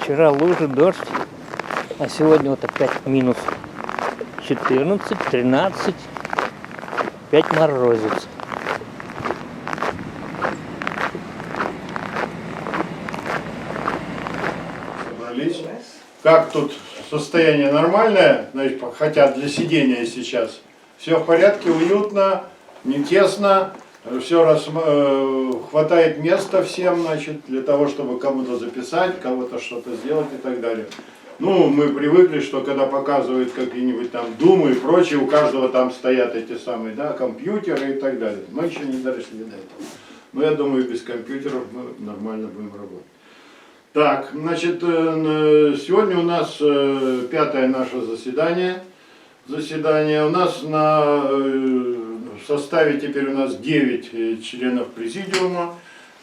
Вчера лужи, дождь, а сегодня вот опять минус 14, 13, 5 морозец. Собрались. Как тут состояние нормальное, значит, хотя для сидения сейчас. Все в порядке, уютно, не тесно, все хватает места всем, значит, для того, чтобы кому-то записать, кого-то что-то сделать и так далее. Ну, мы привыкли, что когда показывают какие-нибудь там думы и прочее, у каждого там стоят эти самые, да, компьютеры и так далее. Мы еще не дошли до этого. Но я думаю, без компьютеров мы нормально будем работать. Так, значит, сегодня у нас 5-е наше заседание. У нас в составе теперь у нас 9 членов президиума.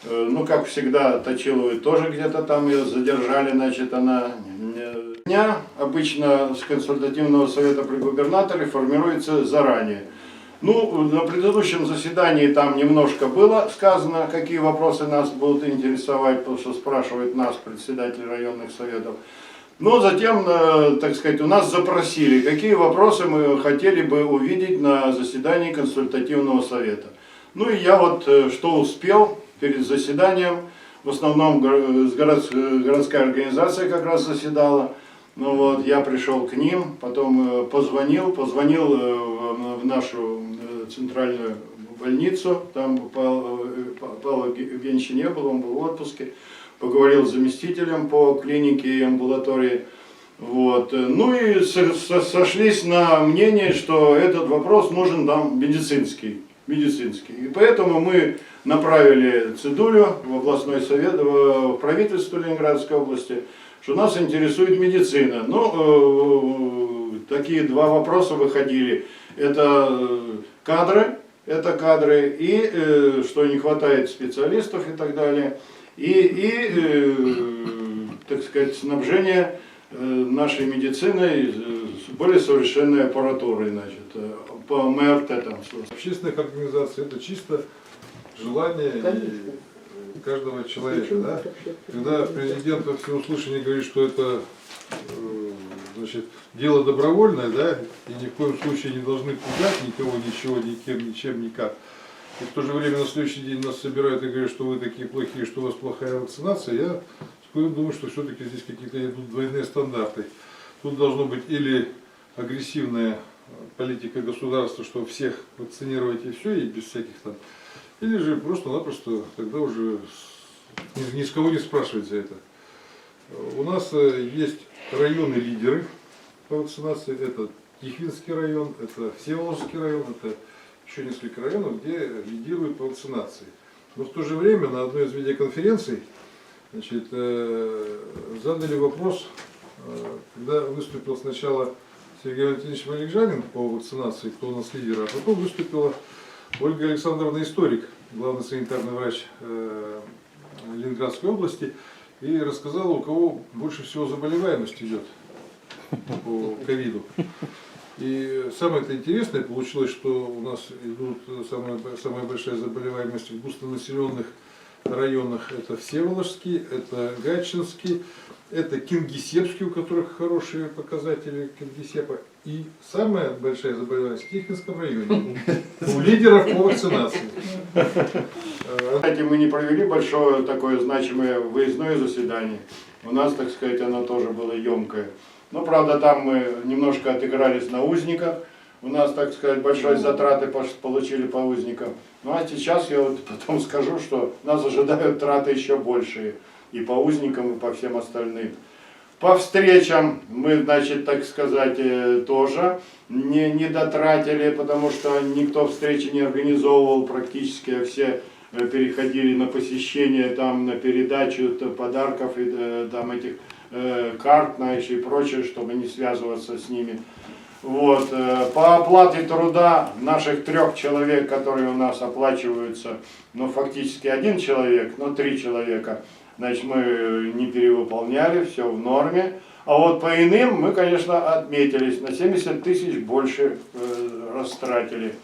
Ну, как всегда, Точиловой тоже где-то там ее задержали, значит, она... Дня обычно с консультативного совета при губернаторе формируется заранее. Ну, на предыдущем заседании там немножко было сказано, какие вопросы нас будут интересовать, потому что спрашивает нас председатель районных советов. Но затем, так сказать, у нас запросили, какие вопросы мы хотели бы увидеть на заседании консультативного совета. Ну и я вот что успел перед заседанием, в основном городская организация как раз заседала. Ну вот, я пришел к ним, потом позвонил в нашу центральную больницу, там Павла Евгеньевича не было, он был в отпуске, поговорил с заместителем по клинике и амбулатории. Вот. Ну и сошлись на мнении, что этот вопрос нужен нам медицинский. И поэтому мы направили цедулю в областной совет, в правительство Ленинградской области, что нас интересует медицина. Ну, такие два вопроса выходили. Это кадры и что не хватает специалистов и так далее. Так сказать, снабжение нашей медициной более совершенной аппаратурой, значит, по МРТ там. Общественных организаций это чисто желание каждого человека. Да? Когда президент во всеуслышание говорит, что это значит, дело добровольное, да, и ни в коем случае не должны пугать никого, ничего, никем, ничем, никак. И в то же время на следующий день нас собирают и говорят, что вы такие плохие, что у вас плохая вакцинация, я думаю, что все-таки здесь какие-то идут двойные стандарты. Тут должно быть или агрессивная политика государства, что всех вакцинировать и все, и без всяких там, или же просто-напросто тогда уже ни с кого не спрашивать за это. У нас есть районы-лидеры по вакцинации, это Тихвинский район, это Всеволожский район, это еще несколько районов, где лидируют по вакцинации. Но в то же время на одной из видеоконференций, значит, задали вопрос, когда выступил сначала Сергей Валентинович Валикжанин по вакцинации, кто у нас лидер, а потом выступила Ольга Александровна Историк, главный санитарный врач Ленинградской области, и рассказала, у кого больше всего заболеваемость идет по ковиду. И самое-то интересное получилось, что у нас идут самая большая заболеваемость в густонаселенных районах. Это Всеволожский, это Гатчинский, это Кингисеппский, у которых хорошие показатели Кингисеппа. И самая большая заболеваемость в Тихвинском районе. У лидеров по вакцинации. Кстати, мы не провели большое такое значимое выездное заседание. У нас, так сказать, оно тоже было емкое. Но, правда, там мы немножко отыгрались на узниках. У нас, так сказать, большие затраты получили по узникам. Ну а сейчас я вот потом скажу, что нас ожидают траты еще большие. И по узникам, и по всем остальным. По встречам мы, значит, так сказать, тоже не дотратили, потому что никто встречи не организовывал практически, а все переходили на посещение, там, на передачу подарков и там этих карт, знаешь, и прочее, чтобы не связываться с ними. Вот. По оплате труда наших 3 человек, которые у нас оплачиваются, ну, фактически 1 человек, но 3 человека, значит, мы не перевыполняли, все в норме. А вот по иным мы, конечно, отметились, на 70 тысяч больше растратили.